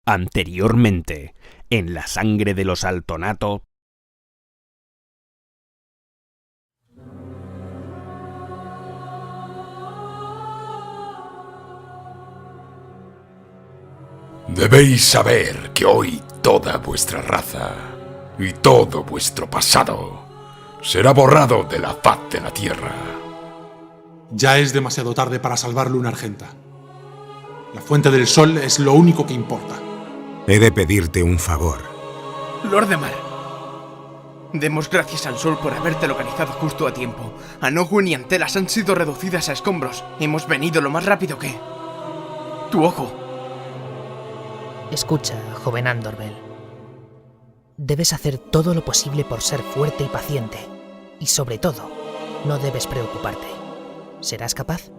Anteriormente, en La sangre de los Altonato. Debéis saber que hoy toda vuestra raza y todo vuestro pasado será borrado de la faz de la tierra. Ya es demasiado tarde para salvar Luna Argenta. La Fuente del Sol es lo único que importa. He de pedirte un favor. Lord de Mar, demos gracias al sol por haberte localizado justo a tiempo. Anogun y Antelas han sido reducidas a escombros. Hemos venido lo más rápido que... tu ojo. Escucha, joven Andorvel. Debes hacer todo lo posible por ser fuerte y paciente. Y sobre todo, no debes preocuparte. ¿Serás capaz?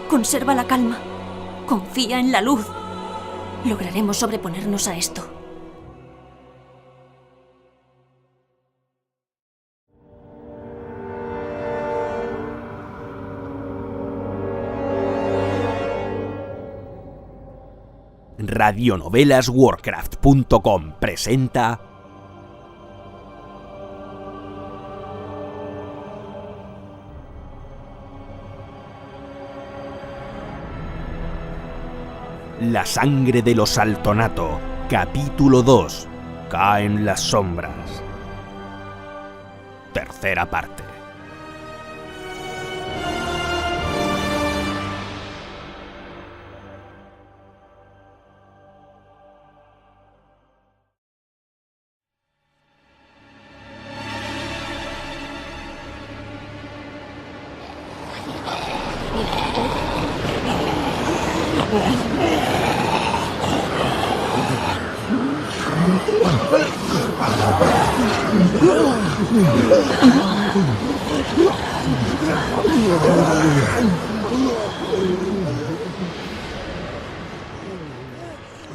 Conserva la calma. Confía en la luz. Lograremos sobreponernos a esto. Radionovelaswarcraft.com presenta La sangre de los Altonato, capítulo 2. Caen las sombras. Tercera parte.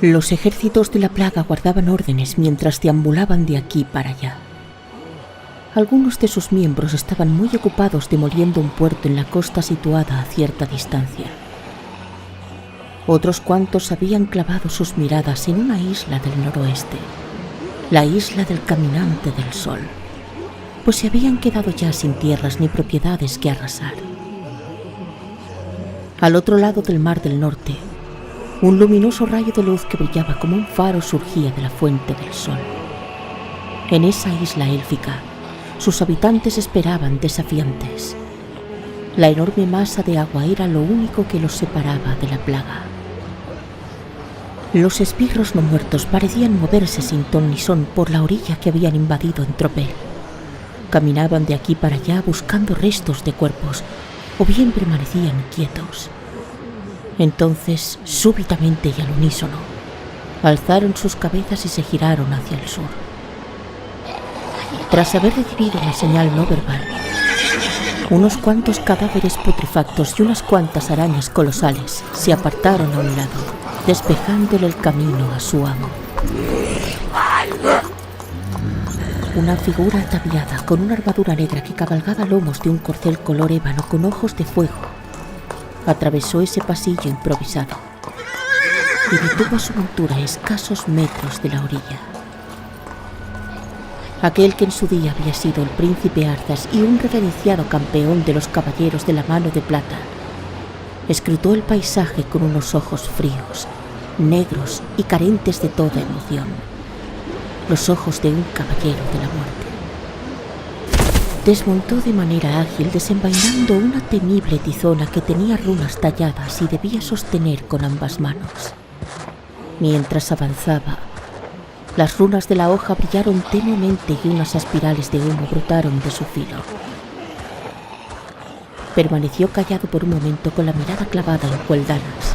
Los ejércitos de la plaga guardaban órdenes mientras deambulaban de aquí para allá. Algunos de sus miembros estaban muy ocupados demoliendo un puerto en la costa situada a cierta distancia. Otros cuantos habían clavado sus miradas en una isla del noroeste, la isla del Caminante del Sol, pues se habían quedado ya sin tierras ni propiedades que arrasar. Al otro lado del Mar del Norte, un luminoso rayo de luz que brillaba como un faro surgía de la Fuente del Sol. En esa isla élfica, sus habitantes esperaban desafiantes. La enorme masa de agua era lo único que los separaba de la plaga. Los esbirros no muertos parecían moverse sin ton ni son por la orilla que habían invadido en tropel. Caminaban de aquí para allá buscando restos de cuerpos, o bien permanecían quietos. Entonces, súbitamente y al unísono, alzaron sus cabezas y se giraron hacia el sur. Tras haber recibido una señal no verbal, unos cuantos cadáveres putrefactos y unas cuantas arañas colosales se apartaron a un lado, despejándole el camino a su amo. Una figura ataviada con una armadura negra que cabalgaba lomos de un corcel color ébano con ojos de fuego atravesó ese pasillo improvisado y detuvo a su montura a escasos metros de la orilla. Aquel que en su día había sido el príncipe Arthas y un reverenciado campeón de los caballeros de la mano de plata, escrutó el paisaje con unos ojos fríos, negros y carentes de toda emoción, los ojos de un caballero de la muerte. Desmontó de manera ágil desenvainando una temible tizona que tenía runas talladas y debía sostener con ambas manos. Mientras avanzaba, las runas de la hoja brillaron tenuemente y unas espirales de humo brotaron de su filo. Permaneció callado por un momento con la mirada clavada en Cueldanas.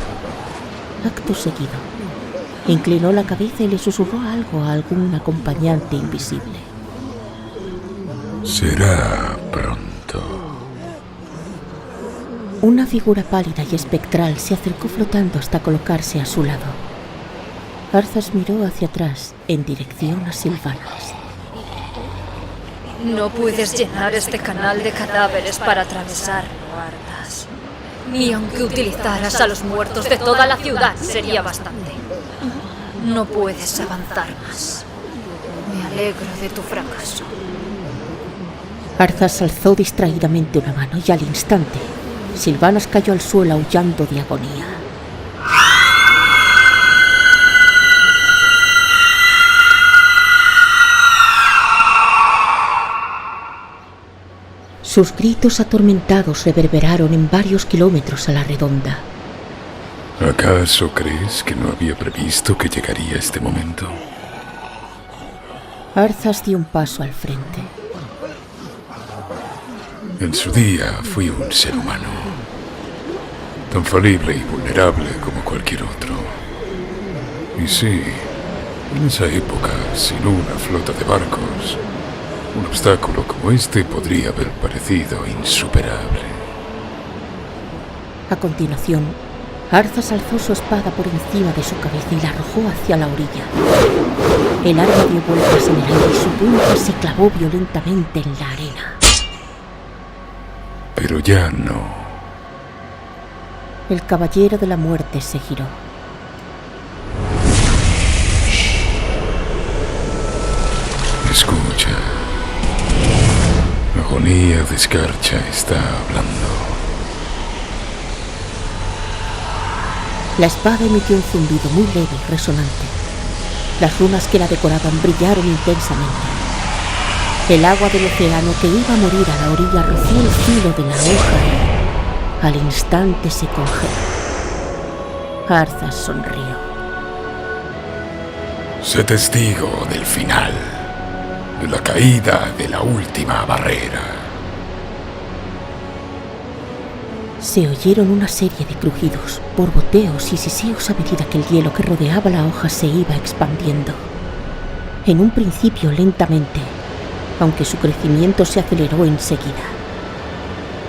Acto seguido, inclinó la cabeza y le susurró algo a algún acompañante invisible. Será pronto. Una figura pálida y espectral se acercó flotando hasta colocarse a su lado. Arzas miró hacia atrás, en dirección a Silvanas. No puedes llenar este canal de cadáveres para atravesarlo, Arthas. Ni aunque utilizaras a los muertos de toda la ciudad sería bastante. No puedes avanzar más. Me alegro de tu fracaso. Arzas alzó distraídamente una mano y al instante, Silvanas cayó al suelo aullando de agonía. Sus gritos atormentados reverberaron en varios kilómetros a la redonda. ¿Acaso crees que no había previsto que llegaría este momento? Arzas dio un paso al frente. En su día fui un ser humano, tan falible y vulnerable como cualquier otro. Y sí, en esa época, sin una flota de barcos, un obstáculo como este podría haber parecido insuperable. A continuación, Arzas alzó su espada por encima de su cabeza y la arrojó hacia la orilla. El arma dio vueltas en el aire y su punta se clavó violentamente en la arena. Pero ya no. El caballero de la muerte se giró. Escucha. La agonía de Escarcha está hablando. La espada emitió un zumbido muy leve y resonante. Las runas que la decoraban brillaron intensamente. El agua del océano que iba a morir a la orilla roció el filo de la hoja y al instante se congeló. Arzas sonrió. Sé testigo del final, de la caída de la última barrera. Se oyeron una serie de crujidos, borboteos y siseos a medida que el hielo que rodeaba la hoja se iba expandiendo. En un principio lentamente, aunque su crecimiento se aceleró enseguida.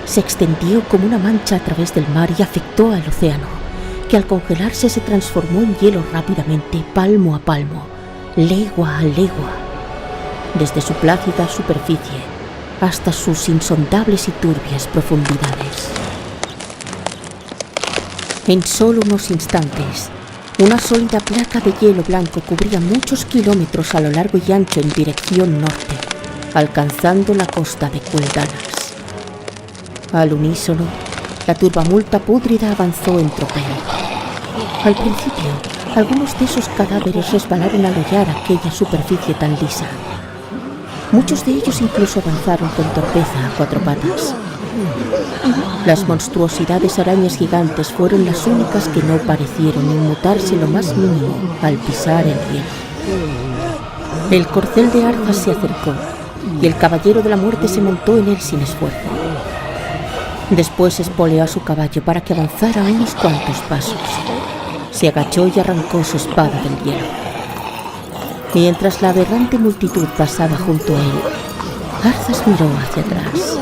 Se extendió como una mancha a través del mar y afectó al océano, que al congelarse se transformó en hielo rápidamente, palmo a palmo, legua a legua, desde su plácida superficie hasta sus insondables y turbias profundidades. En solo unos instantes, una sólida placa de hielo blanco cubría muchos kilómetros a lo largo y ancho en dirección norte, alcanzando la costa de Cueldanas. Al unísono, la turbamulta pútrida avanzó en tropel. Al principio, algunos de esos cadáveres resbalaron al hollar aquella superficie tan lisa. Muchos de ellos incluso avanzaron con torpeza a cuatro patas. Las monstruosidades arañas gigantes fueron las únicas que no parecieron inmutarse lo más mínimo al pisar el hielo. El corcel de Arzas se acercó y el caballero de la muerte se montó en él sin esfuerzo. Después espoleó a su caballo para que avanzara unos cuantos pasos. Se agachó y arrancó su espada del hielo. Mientras la aberrante multitud pasaba junto a él, Arzas miró hacia atrás.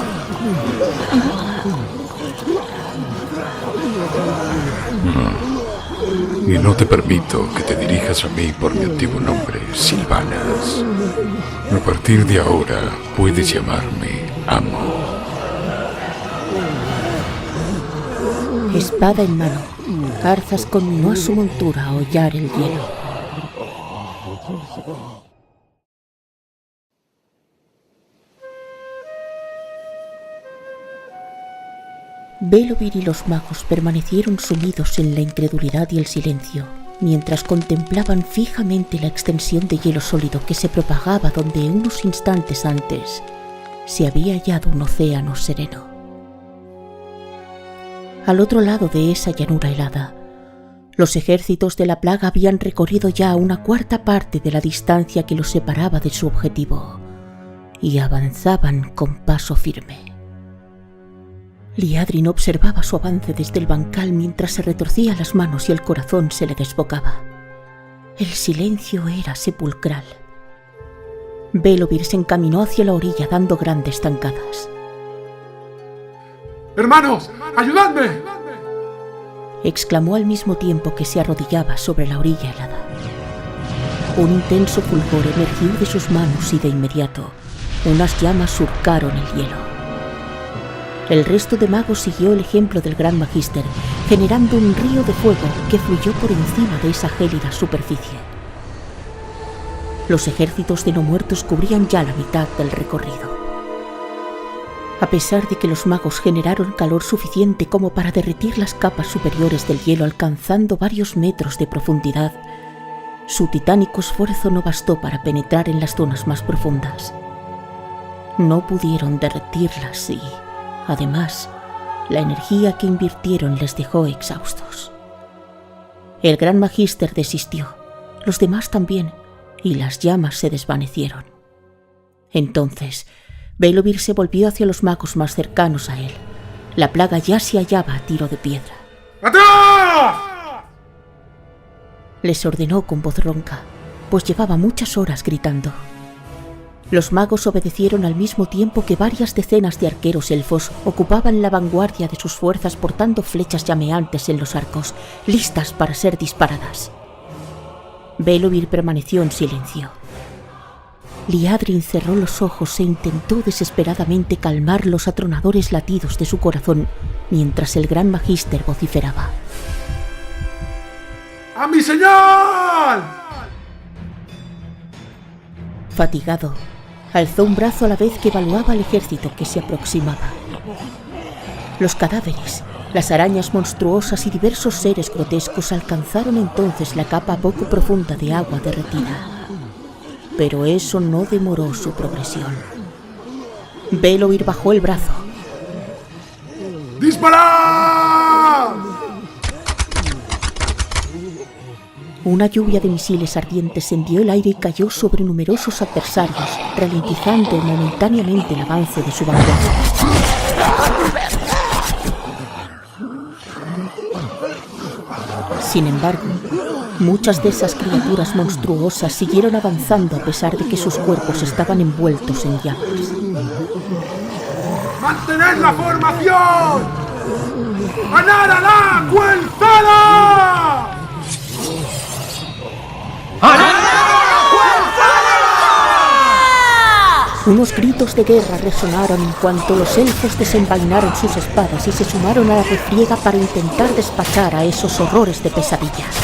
Y no te permito que te dirijas a mí por mi antiguo nombre, Silvanas. A partir de ahora puedes llamarme Amo. Espada en mano, Arzas continuó a su montura a hollar el hielo. Velovir y los magos permanecieron sumidos en la incredulidad y el silencio, mientras contemplaban fijamente la extensión de hielo sólido que se propagaba donde unos instantes antes se había hallado un océano sereno. Al otro lado de esa llanura helada, los ejércitos de la plaga habían recorrido ya una cuarta parte de la distancia que los separaba de su objetivo y avanzaban con paso firme. Liadrin observaba su avance desde el bancal mientras se retorcía las manos y el corazón se le desbocaba. El silencio era sepulcral. Velovir se encaminó hacia la orilla dando grandes zancadas. ¡Hermanos! ¡Ayudadme! Exclamó al mismo tiempo que se arrodillaba sobre la orilla helada. Un intenso fulgor emergió de sus manos y de inmediato unas llamas surcaron el hielo. El resto de magos siguió el ejemplo del Gran Magister, generando un río de fuego que fluyó por encima de esa gélida superficie. Los ejércitos de no muertos cubrían ya la mitad del recorrido. A pesar de que los magos generaron calor suficiente como para derretir las capas superiores del hielo alcanzando varios metros de profundidad, su titánico esfuerzo no bastó para penetrar en las zonas más profundas. No pudieron derretirlas y, además, la energía que invirtieron les dejó exhaustos. El Gran Magister desistió, los demás también, y las llamas se desvanecieron. Entonces, Belobir se volvió hacia los magos más cercanos a él. La plaga ya se hallaba a tiro de piedra. ¡Atrás! Les ordenó con voz ronca, pues llevaba muchas horas gritando. Los magos obedecieron al mismo tiempo que varias decenas de arqueros elfos ocupaban la vanguardia de sus fuerzas portando flechas llameantes en los arcos, listas para ser disparadas. Belobir permaneció en silencio. Liadrin cerró los ojos e intentó desesperadamente calmar los atronadores latidos de su corazón mientras el Gran Magister vociferaba. ¡A mi señal! Fatigado, alzó un brazo a la vez que evaluaba al ejército que se aproximaba. Los cadáveres, las arañas monstruosas y diversos seres grotescos alcanzaron entonces la capa poco profunda de agua derretida. Pero eso no demoró su progresión. Belobir bajó el brazo. ¡Disparad! Una lluvia de misiles ardientes hendió el aire y cayó sobre numerosos adversarios, ralentizando momentáneamente el avance de su vanguardia. Sin embargo, muchas de esas criaturas monstruosas siguieron avanzando a pesar de que sus cuerpos estaban envueltos en llamas. ¡Mantened la formación! ¡Ganar a la Cuelzada! Unos gritos de guerra resonaron en cuanto los elfos desenvainaron sus espadas y se sumaron a la refriega para intentar despachar a esos horrores de pesadillas.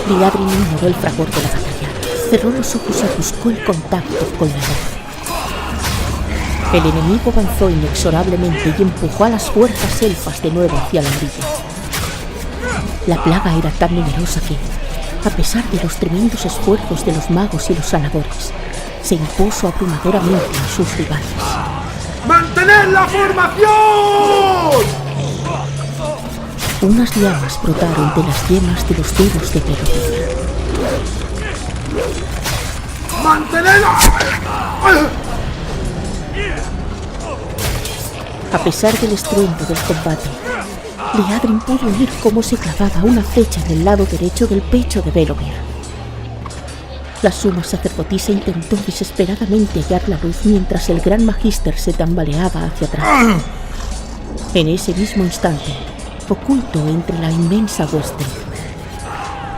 Liadrin ignoró el fragor de la batalla, cerró los ojos y buscó el contacto con la luz. El enemigo avanzó inexorablemente y empujó a las fuerzas elfas de nuevo hacia la orilla. La plaga era tan numerosa que, a pesar de los tremendos esfuerzos de los magos y los sanadores, se impuso abrumadoramente a sus rivales. ¡Mantened la formación! Unas llamas brotaron de las yemas de los dedos de Belobir. ¡Mantened la... A pesar del estruendo del combate, Liadrin pudo oír cómo se clavaba una flecha en el lado derecho del pecho de Belobir. La suma sacerdotisa intentó desesperadamente hallar la luz mientras el Gran Magister se tambaleaba hacia atrás. En ese mismo instante, oculto entre la inmensa hueste,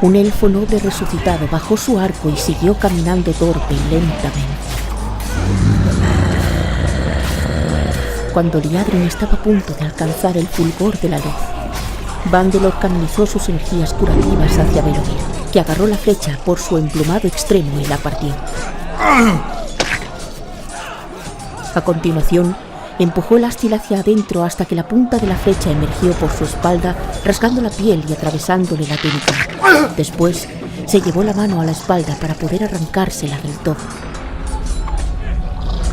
un elfo noble resucitado bajó su arco y siguió caminando torpe y lentamente. Cuando Liadrin estaba a punto de alcanzar el fulgor de la luz, Bandelor canalizó sus energías curativas hacia Belobir, que agarró la flecha por su emplumado extremo y la partió. A continuación, empujó el ástil hacia adentro hasta que la punta de la flecha emergió por su espalda, rasgando la piel y atravesándole la túnica. Después, se llevó la mano a la espalda para poder arrancársela del todo.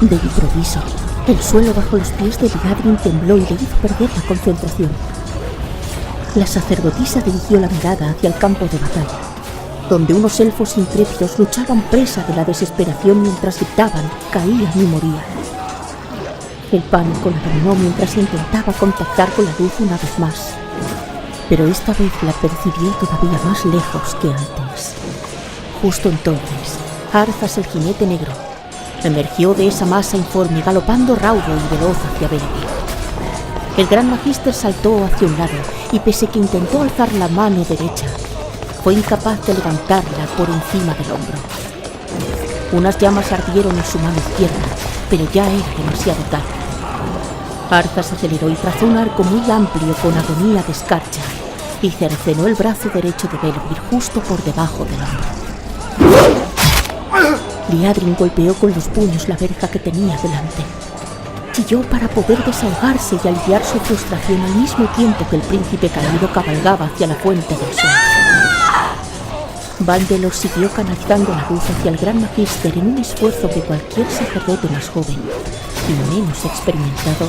De improviso, el suelo bajo los pies de Liadrin tembló y le hizo perder la concentración. La sacerdotisa dirigió la mirada hacia el campo de batalla, donde unos elfos intrépidos luchaban presa de la desesperación mientras gritaban, caían y morían. El pánico la dominó mientras intentaba contactar con la luz una vez más, pero esta vez la percibió todavía más lejos que antes. Justo entonces, Arzas el jinete negro emergió de esa masa informe galopando raudo y veloz hacia Belobir. El Gran Magister saltó hacia un lado y pese que intentó alzar la mano derecha, fue incapaz de levantarla por encima del hombro. Unas llamas ardieron en su mano izquierda, pero ya era demasiado tarde. Arthas aceleró y trazó un arco muy amplio con agonía de escarcha y cercenó el brazo derecho de Belobir justo por debajo del hombro. Liadrin golpeó con los puños la verja que tenía delante. Chilló para poder desahogarse y aliviar su frustración al mismo tiempo que el príncipe caído cabalgaba hacia la fuente del sol. Vandelor siguió canalizando la luz hacia el Gran Magister en un esfuerzo que cualquier sacerdote más joven y menos experimentado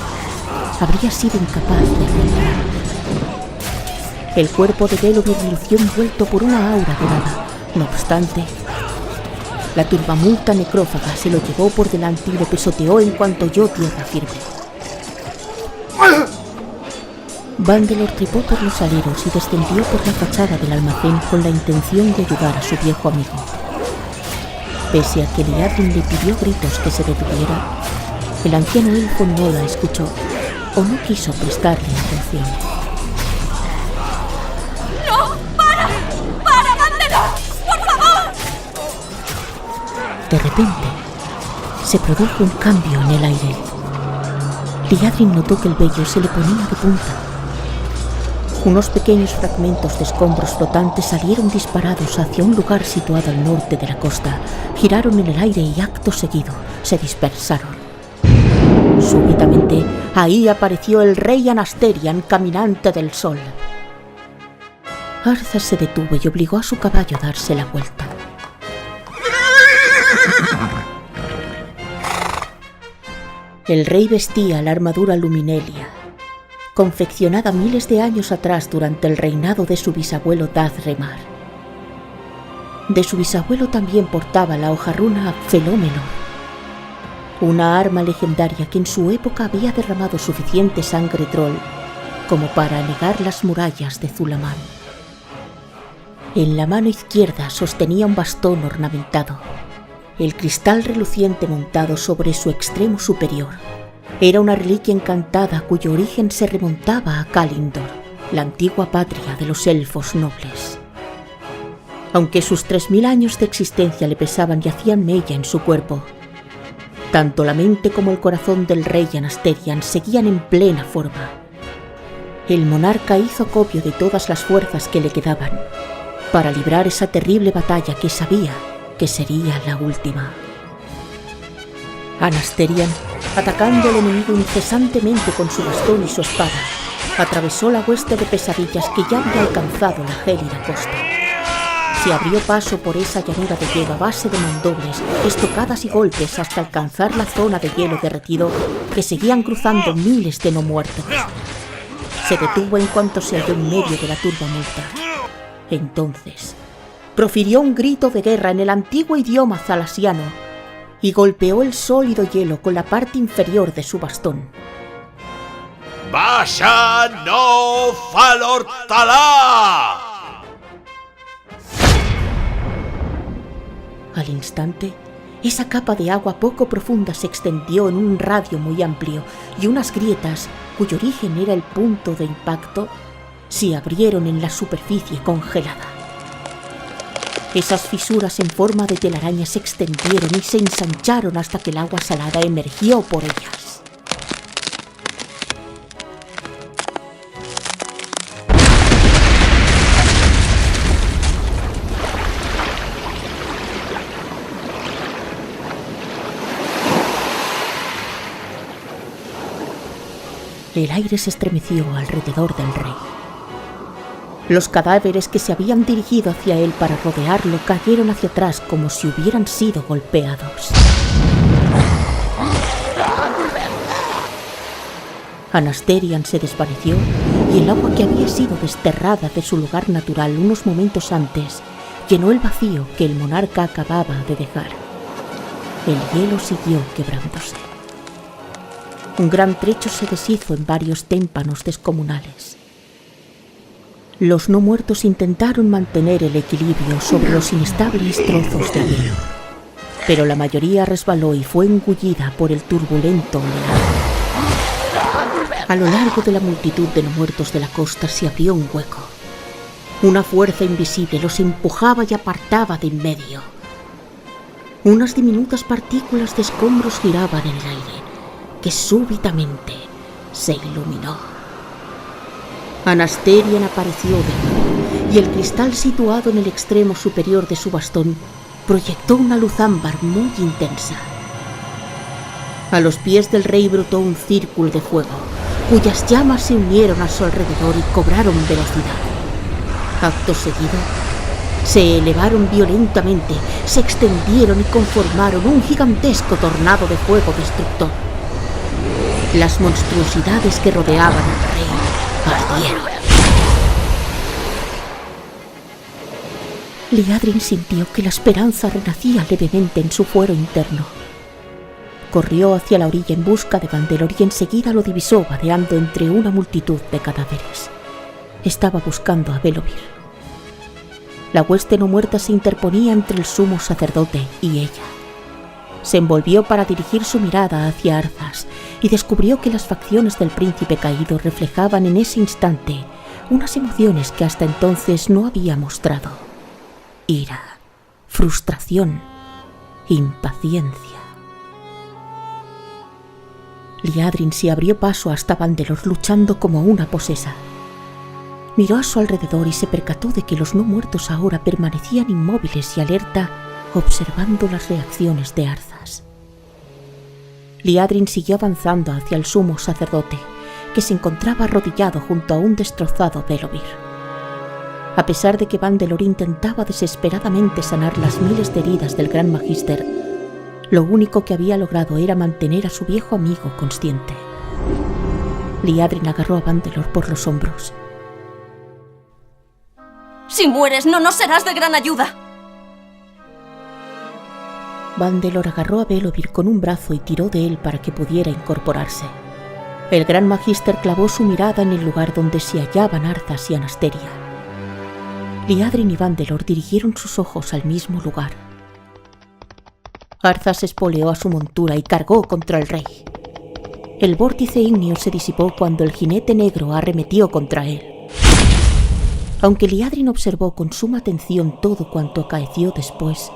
habría sido incapaz de realizar. El cuerpo de Belobir lució envuelto por una aura dorada. No obstante, la turbamulta necrófaga se lo llevó por delante y lo pisoteó en cuanto oyó tierra firme. Vandelor trepó por los aleros y descendió por la fachada del almacén con la intención de ayudar a su viejo amigo. Pese a que Liadrin le pidió gritos que se detuviera, el anciano elfo no la escuchó o no quiso prestarle atención. ¡No! ¡Para! ¡Para, Vandelor! ¡Por favor! De repente, se produjo un cambio en el aire. Liadrin notó que el vello se le ponía de punta. Unos pequeños fragmentos de escombros flotantes salieron disparados hacia un lugar situado al norte de la costa, giraron en el aire y acto seguido se dispersaron. Súbitamente, ahí apareció el rey Anasterian, caminante del sol. Arthas se detuvo y obligó a su caballo a darse la vuelta. El rey vestía la armadura Luminelia, confeccionada miles de años atrás durante el reinado de su bisabuelo Dazremar. De su bisabuelo también portaba la hojarruna Felómenor, una arma legendaria que en su época había derramado suficiente sangre troll como para anegar las murallas de Zulaman. En la mano izquierda sostenía un bastón ornamentado, el cristal reluciente montado sobre su extremo superior. Era una reliquia encantada cuyo origen se remontaba a Kalindor, la antigua patria de los elfos nobles. Aunque sus 3000 años de existencia le pesaban y hacían mella en su cuerpo, tanto la mente como el corazón del rey Anasterian seguían en plena forma. El monarca hizo acopio de todas las fuerzas que le quedaban para librar esa terrible batalla que sabía que sería la última. Anasterian, atacando al enemigo incesantemente con su bastón y su espada, atravesó la hueste de pesadillas que ya había alcanzado la gélida costa. Se abrió paso por esa llanura de hielo a base de mandobles, estocadas y golpes hasta alcanzar la zona de hielo derretido que seguían cruzando miles de no muertos. Se detuvo en cuanto se halló en medio de la turbamulta. Entonces, profirió un grito de guerra en el antiguo idioma zalasiano y golpeó el sólido hielo con la parte inferior de su bastón. ¡Vasha no Falortalá! Al instante, esa capa de agua poco profunda se extendió en un radio muy amplio y unas grietas, cuyo origen era el punto de impacto, se abrieron en la superficie congelada. Esas fisuras en forma de telaraña se extendieron y se ensancharon hasta que el agua salada emergió por ellas. El aire se estremeció alrededor del rey. Los cadáveres que se habían dirigido hacia él para rodearlo cayeron hacia atrás como si hubieran sido golpeados. Anasterian se desvaneció y el agua que había sido desterrada de su lugar natural unos momentos antes llenó el vacío que el monarca acababa de dejar. El hielo siguió quebrándose. Un gran trecho se deshizo en varios témpanos descomunales. Los no muertos intentaron mantener el equilibrio sobre los inestables trozos de hielo, pero la mayoría resbaló y fue engullida por el turbulento oleaje. A lo largo de la multitud de no muertos de la costa se abrió un hueco. Una fuerza invisible los empujaba y apartaba de en medio. Unas diminutas partículas de escombros giraban en el aire, que súbitamente se iluminó. Anasterian apareció de nuevo, y el cristal situado en el extremo superior de su bastón proyectó una luz ámbar muy intensa. A los pies del rey brotó un círculo de fuego, cuyas llamas se unieron a su alrededor y cobraron velocidad. Acto seguido, se elevaron violentamente, se extendieron y conformaron un gigantesco tornado de fuego destructor. Las monstruosidades que rodeaban al rey ardieron. Liadrin sintió que la esperanza renacía levemente en su fuero interno. Corrió hacia la orilla en busca de Vandelor y enseguida lo divisó vadeando entre una multitud de cadáveres. Estaba buscando a Belovir. La hueste no muerta se interponía entre el sumo sacerdote y ella. Se envolvió para dirigir su mirada hacia Arthas y descubrió que las facciones del príncipe caído reflejaban en ese instante unas emociones que hasta entonces no había mostrado: ira, frustración, impaciencia. Liadrin se abrió paso hasta Vandelor luchando como una posesa. Miró a su alrededor y se percató de que los no muertos ahora permanecían inmóviles y alerta, observando las reacciones de Arthas. Liadrin siguió avanzando hacia el sumo sacerdote, que se encontraba arrodillado junto a un destrozado Belovir. A pesar de que Vandelor intentaba desesperadamente sanar las miles de heridas del Gran Magister, lo único que había logrado era mantener a su viejo amigo consciente. Liadrin agarró a Vandelor por los hombros. Si mueres, no nos serás de gran ayuda. Vandelor agarró a Belovir con un brazo y tiró de él para que pudiera incorporarse. El Gran Magister clavó su mirada en el lugar donde se hallaban Arthas y Anasteria. Liadrin y Vandelor dirigieron sus ojos al mismo lugar. Arthas espoleó a su montura y cargó contra el rey. El vórtice ígneo se disipó cuando el jinete negro arremetió contra él. Aunque Liadrin observó con suma atención todo cuanto acaeció después,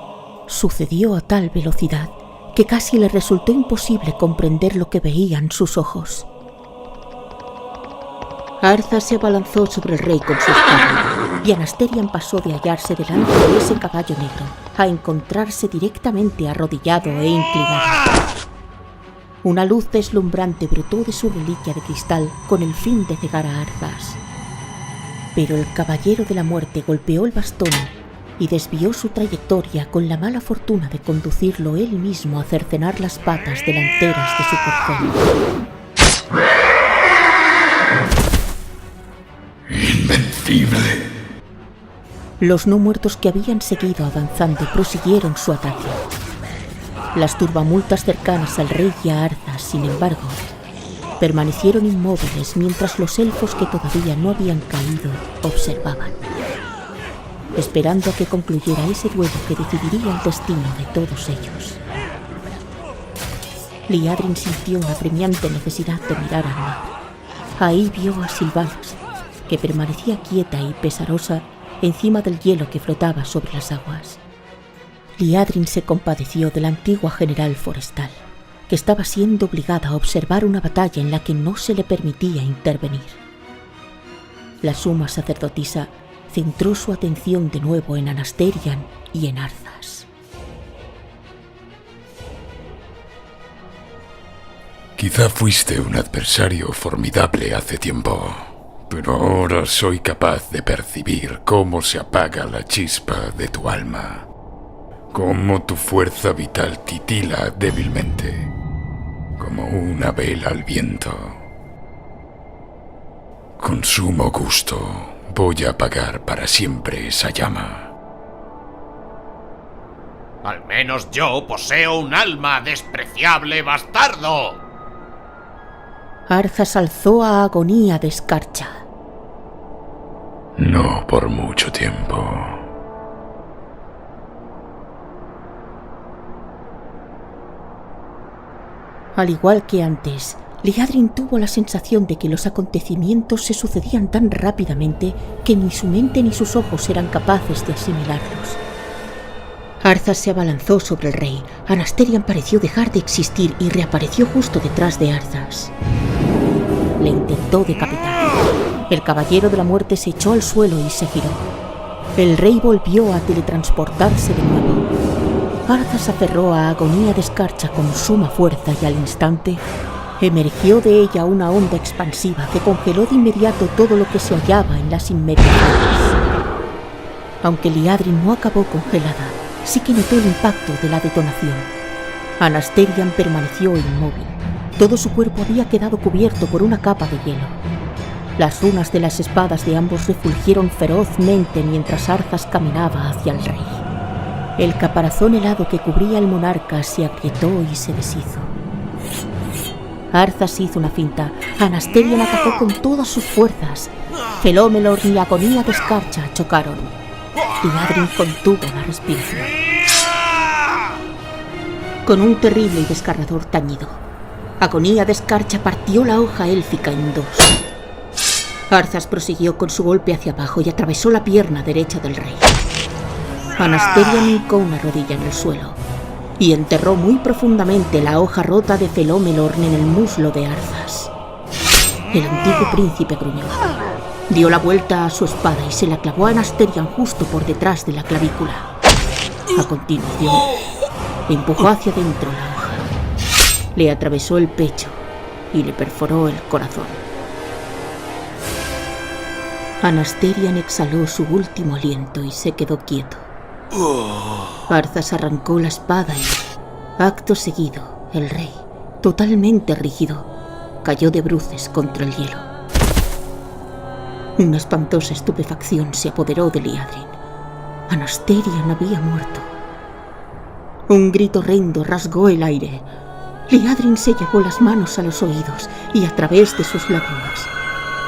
sucedió a tal velocidad que casi le resultó imposible comprender lo que veían sus ojos. Arthas se abalanzó sobre el rey con su espada, y Anasterian pasó de hallarse delante de ese caballo negro a encontrarse directamente arrodillado e inclinado. Una luz deslumbrante brotó de su reliquia de cristal con el fin de cegar a Arthas. Pero el caballero de la muerte golpeó el bastón y desvió su trayectoria con la mala fortuna de conducirlo él mismo a cercenar las patas delanteras de su corcel. ¡Invencible! Los no muertos que habían seguido avanzando prosiguieron su ataque. Las turbamultas cercanas al rey y a Arthas, sin embargo, permanecieron inmóviles mientras los elfos que todavía no habían caído observaban, esperando a que concluyera ese duelo que decidiría el destino de todos ellos. Liadrin sintió una apremiante necesidad de mirar al mar. Ahí vio a Sylvanas, que permanecía quieta y pesarosa encima del hielo que flotaba sobre las aguas. Liadrin se compadeció de la antigua general forestal, que estaba siendo obligada a observar una batalla en la que no se le permitía intervenir. La suma sacerdotisa centró su atención de nuevo en Anasterian y en Arthas. Quizá fuiste un adversario formidable hace tiempo, pero ahora soy capaz de percibir cómo se apaga la chispa de tu alma, cómo tu fuerza vital titila débilmente, como una vela al viento. Con sumo gusto voy a apagar para siempre esa llama. Al menos yo poseo un alma, despreciable bastardo. Arthas alzó a agonía de escarcha. No por mucho tiempo. Al igual que antes, Liadrin tuvo la sensación de que los acontecimientos se sucedían tan rápidamente que ni su mente ni sus ojos eran capaces de asimilarlos. Arzas se abalanzó sobre el rey. Anasterian pareció dejar de existir y reapareció justo detrás de Arzas. Le intentó decapitar. El caballero de la muerte se echó al suelo y se giró. El rey volvió a teletransportarse de nuevo. Arzas aferró a Agonía de Escarcha con suma fuerza y al instante emergió de ella una onda expansiva que congeló de inmediato todo lo que se hallaba en las inmediaciones. Aunque Liadrin no acabó congelada, sí que notó el impacto de la detonación. Anasterian permaneció inmóvil. Todo su cuerpo había quedado cubierto por una capa de hielo. Las runas de las espadas de ambos refulgieron ferozmente mientras Arzas caminaba hacia el rey. El caparazón helado que cubría al monarca se agrietó y se deshizo. Arzas hizo una finta. Anasterian atacó con todas sus fuerzas. Felómelorn y Agonía de Escarcha chocaron. Liadrin contuvo la respiración. Con un terrible y desgarrador tañido, Agonía de Escarcha partió la hoja élfica en dos. Arzas prosiguió con su golpe hacia abajo y atravesó la pierna derecha del rey. Anasterian hincó una rodilla en el suelo y enterró muy profundamente la hoja rota de Felómelorn en el muslo de Arzas. El antiguo príncipe gruñó. Dio la vuelta a su espada y se la clavó a Anasterian justo por detrás de la clavícula. A continuación, empujó hacia dentro la hoja. Le atravesó el pecho y le perforó el corazón. Anasterian exhaló su último aliento y se quedó quieto. Arzas arrancó la espada y, acto seguido, el rey, totalmente rígido, cayó de bruces contra el hielo. Una espantosa estupefacción se apoderó de Liadrin. Anasterian había muerto. Un grito horrendo rasgó el aire. Liadrin se llevó las manos a los oídos y a través de sus lágrimas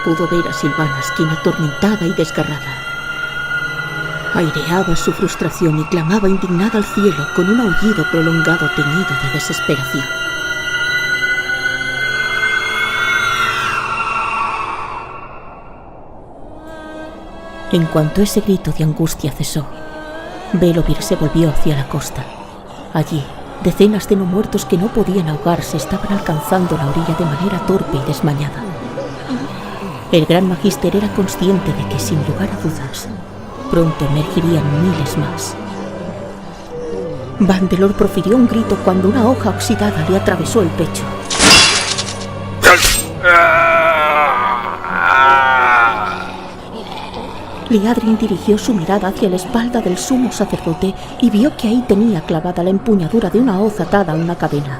pudo ver a Sylvana Skin atormentada y desgarrada. Aireaba su frustración y clamaba indignada al cielo con un aullido prolongado teñido de desesperación. En cuanto ese grito de angustia cesó, Belovir se volvió hacia la costa. Allí, decenas de no muertos que no podían ahogarse estaban alcanzando la orilla de manera torpe y desmañada. El gran magister era consciente de que, sin lugar a dudas, pronto emergerían miles más. Vandelor profirió un grito cuando una hoja oxidada le atravesó el pecho. Liadrin dirigió su mirada hacia la espalda del sumo sacerdote y vio que ahí tenía clavada la empuñadura de una hoz atada a una cadena.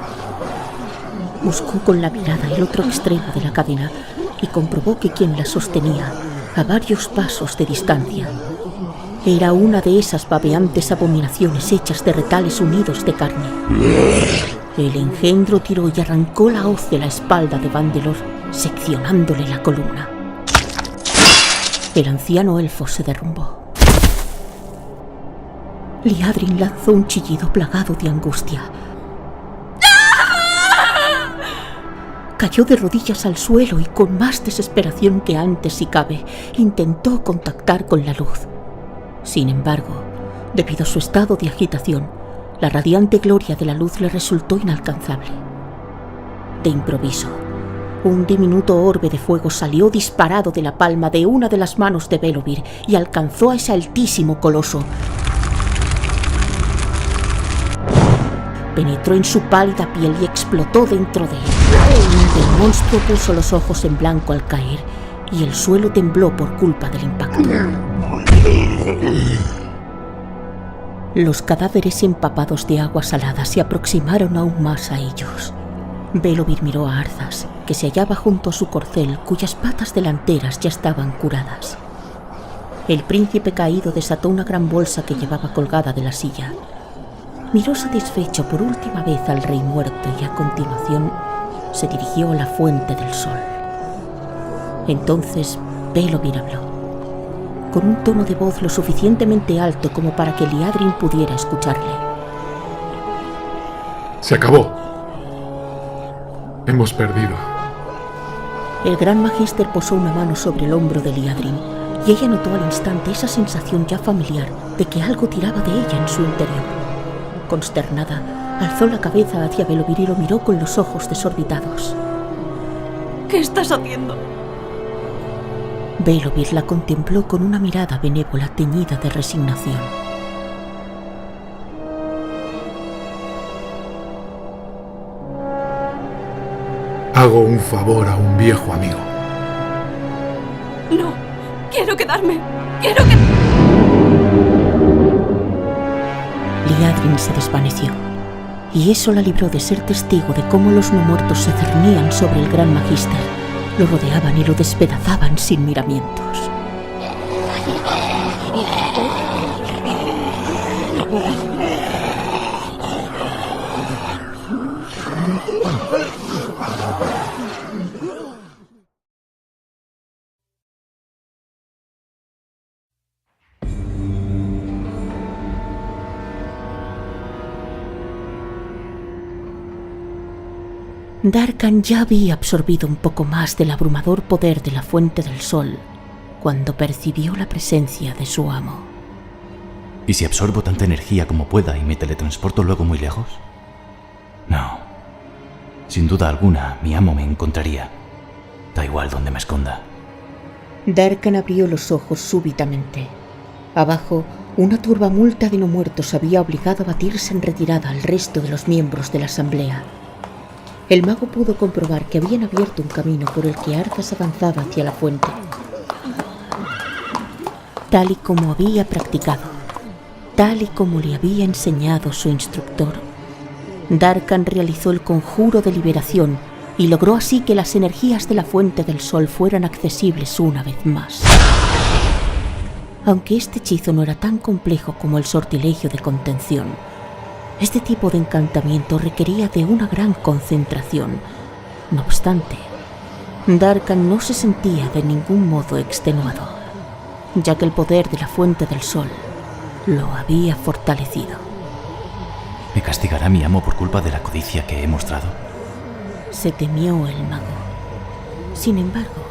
Buscó con la mirada el otro extremo de la cadena y comprobó que quien la sostenía, a varios pasos de distancia, era una de esas babeantes abominaciones hechas de retales unidos de carne. El engendro tiró y arrancó la hoz de la espalda de Vandelor, seccionándole la columna. El anciano elfo se derrumbó. Liadrin lanzó un chillido plagado de angustia. Cayó de rodillas al suelo y con más desesperación que antes, si cabe, intentó contactar con la luz. Sin embargo, debido a su estado de agitación, la radiante gloria de la luz le resultó inalcanzable. De improviso, un diminuto orbe de fuego salió disparado de la palma de una de las manos de Belovir y alcanzó a ese altísimo coloso. Penetró en su pálida piel y explotó dentro de él. El monstruo puso los ojos en blanco al caer y el suelo tembló por culpa del impacto. Los cadáveres empapados de agua salada se aproximaron aún más a ellos. Belovir miró a Arzas, que se hallaba junto a su corcel, cuyas patas delanteras ya estaban curadas. El príncipe caído desató una gran bolsa que llevaba colgada de la silla. Miró satisfecho por última vez al rey muerto y a continuación se dirigió a la fuente del sol. Entonces Belovir habló, con un tono de voz lo suficientemente alto como para que Liadrin pudiera escucharle. Se acabó. Hemos perdido. El Gran Magister posó una mano sobre el hombro de Liadrin, y ella notó al instante esa sensación ya familiar de que algo tiraba de ella en su interior. Consternada, alzó la cabeza hacia Belovir y lo miró con los ojos desorbitados. ¿Qué estás haciendo? Belovir la contempló con una mirada benévola teñida de resignación. Hago un favor a un viejo amigo. No, quiero quedarme. Quiero que... Liadrin se desvaneció, y eso la libró de ser testigo de cómo los no muertos se cernían sobre el Gran Magister, lo rodeaban y lo despedazaban sin miramientos. Darkan ya había absorbido un poco más del abrumador poder de la Fuente del Sol cuando percibió la presencia de su amo. ¿Y si absorbo tanta energía como pueda y me teletransporto luego muy lejos? No. Sin duda alguna, mi amo me encontraría. Da igual donde me esconda. Darkan abrió los ojos súbitamente. Abajo, una turbamulta de no muertos había obligado a batirse en retirada al resto de los miembros de la asamblea. El mago pudo comprobar que habían abierto un camino por el que Arthas avanzaba hacia la fuente. Tal y como había practicado, tal y como le había enseñado su instructor, Darkan realizó el conjuro de liberación y logró así que las energías de la Fuente del Sol fueran accesibles una vez más. Aunque este hechizo no era tan complejo como el sortilegio de contención, este tipo de encantamiento requería de una gran concentración. No obstante, Darkan no se sentía de ningún modo extenuado, ya que el poder de la Fuente del Sol lo había fortalecido. ¿Me castigará mi amo por culpa de la codicia que he mostrado? Se temió el mago. Sin embargo,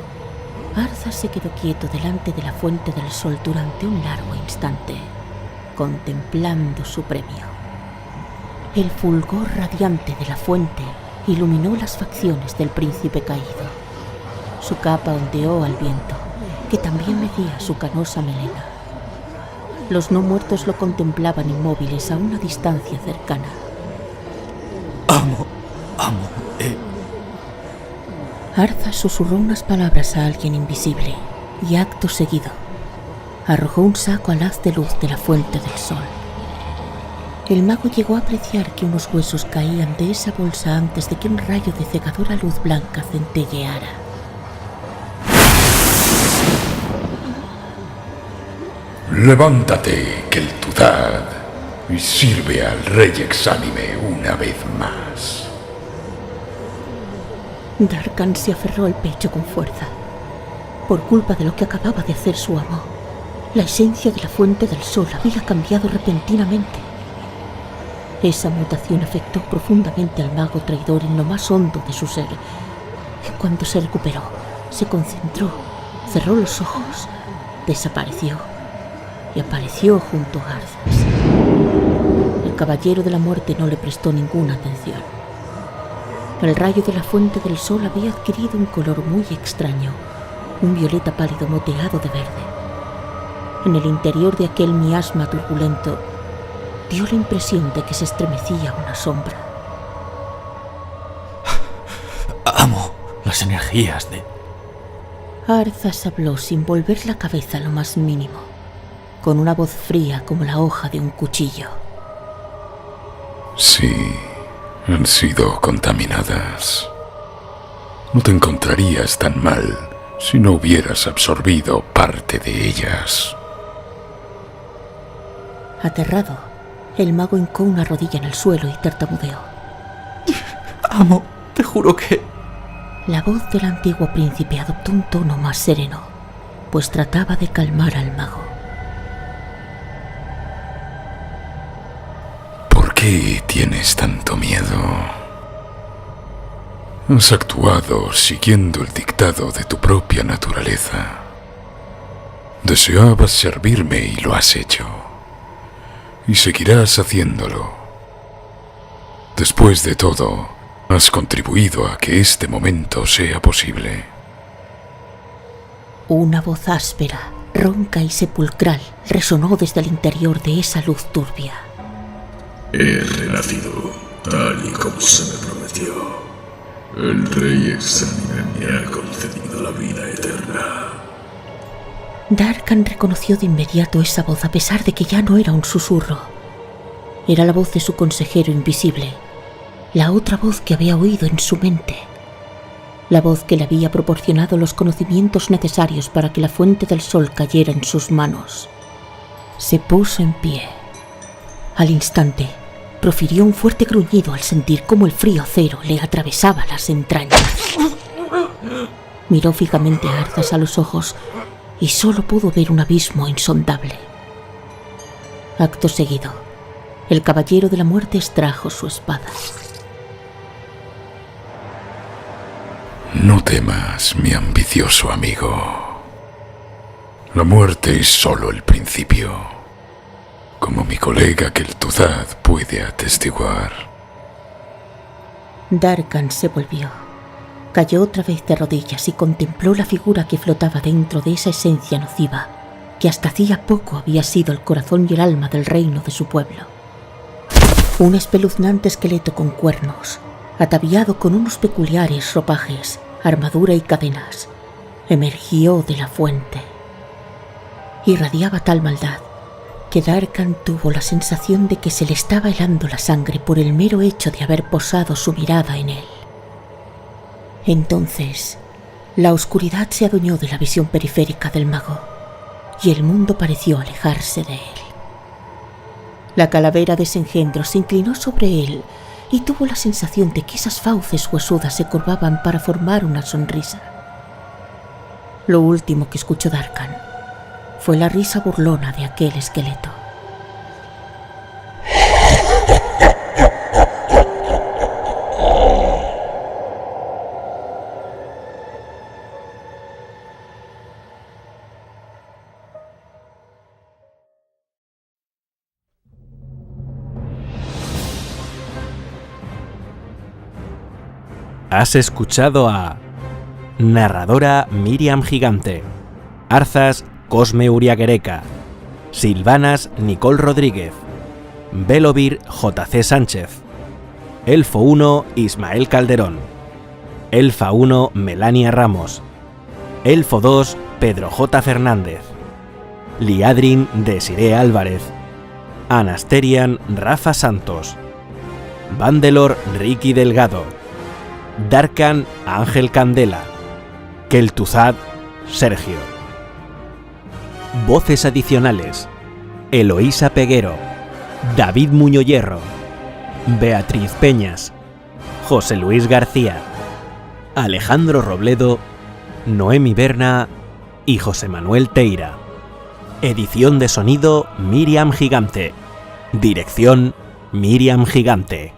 Arthas se quedó quieto delante de la Fuente del Sol durante un largo instante, contemplando su premio. El fulgor radiante de la fuente iluminó las facciones del príncipe caído. Su capa ondeó al viento, que también mecía su canosa melena. Los no muertos lo contemplaban inmóviles a una distancia cercana. Amo. Arthas susurró unas palabras a alguien invisible y acto seguido arrojó un saco al haz de luz de la Fuente del Sol. El mago llegó a apreciar que unos huesos caían de esa bolsa antes de que un rayo de cegadora luz blanca centelleara. Levántate, Kel'Thuzad, y sirve al rey exánime una vez más. Darkan se aferró al pecho con fuerza. Por culpa de lo que acababa de hacer su amo, la esencia de la Fuente del Sol había cambiado repentinamente. Esa mutación afectó profundamente al mago traidor en lo más hondo de su ser. En cuanto se recuperó, se concentró, cerró los ojos, desapareció y apareció junto a Arthas. El caballero de la muerte no le prestó ninguna atención. El rayo de la Fuente del Sol había adquirido un color muy extraño, un violeta pálido moteado de verde. En el interior de aquel miasma turbulento, dio la impresión de que se estremecía una sombra. Amo las energías de... Arthas habló sin volver la cabeza lo más mínimo, con una voz fría como la hoja de un cuchillo. Sí, han sido contaminadas. No te encontrarías tan mal si no hubieras absorbido parte de ellas. Aterrado, el mago hincó una rodilla en el suelo y tartamudeó. Amo, te juro que... La voz del antiguo príncipe adoptó un tono más sereno, pues trataba de calmar al mago. ¿Por qué tienes tanto miedo? Has actuado siguiendo el dictado de tu propia naturaleza. Deseabas servirme y lo has hecho. Y seguirás haciéndolo. Después de todo, has contribuido a que este momento sea posible. Una voz áspera, ronca y sepulcral resonó desde el interior de esa luz turbia. He renacido tal y como se me prometió. El rey exánime me ha concedido la vida eterna. Darkan reconoció de inmediato esa voz a pesar de que ya no era un susurro. Era la voz de su consejero invisible, la otra voz que había oído en su mente. La voz que le había proporcionado los conocimientos necesarios para que la fuente del sol cayera en sus manos. Se puso en pie. Al instante, profirió un fuerte gruñido al sentir cómo el frío acero le atravesaba las entrañas. Miró fijamente a Arthas a los ojos y solo pudo ver un abismo insondable. Acto seguido, el caballero de la muerte extrajo su espada. No temas, mi ambicioso amigo. La muerte es solo el principio. Como mi colega Kel'Thuzad puede atestiguar. Darkan se volvió. Cayó otra vez de rodillas y contempló la figura que flotaba dentro de esa esencia nociva, que hasta hacía poco había sido el corazón y el alma del reino de su pueblo. Un espeluznante esqueleto con cuernos, ataviado con unos peculiares ropajes, armadura y cadenas, emergió de la fuente. Irradiaba tal maldad que Darkan tuvo la sensación de que se le estaba helando la sangre por el mero hecho de haber posado su mirada en él. Entonces, la oscuridad se adueñó de la visión periférica del mago, y el mundo pareció alejarse de él. La calavera de ese engendro se inclinó sobre él y tuvo la sensación de que esas fauces huesudas se curvaban para formar una sonrisa. Lo último que escuchó Darkan fue la risa burlona de aquel esqueleto. Has escuchado a narradora Miriam Gigante, Arthas Cosme Uriaguereca, Silvanas Nicole Rodríguez, Belovir J.C. Sánchez, Elfo 1 Ismael Calderón, Elfa 1 Melania Ramos, Elfo 2 Pedro J. Fernández, Liadrin Desiree Álvarez, Anasterian Rafa Santos, Vandelor Ricky Delgado, Darkan Ángel Candela, Kel'Thuzad Sergio. Voces adicionales: Eloísa Peguero, David Muñohierro, Beatriz Peñas, José Luis García, Alejandro Robledo, Noemi Berna y José Manuel Teira. Edición de sonido Miriam Gigante. Dirección Miriam Gigante.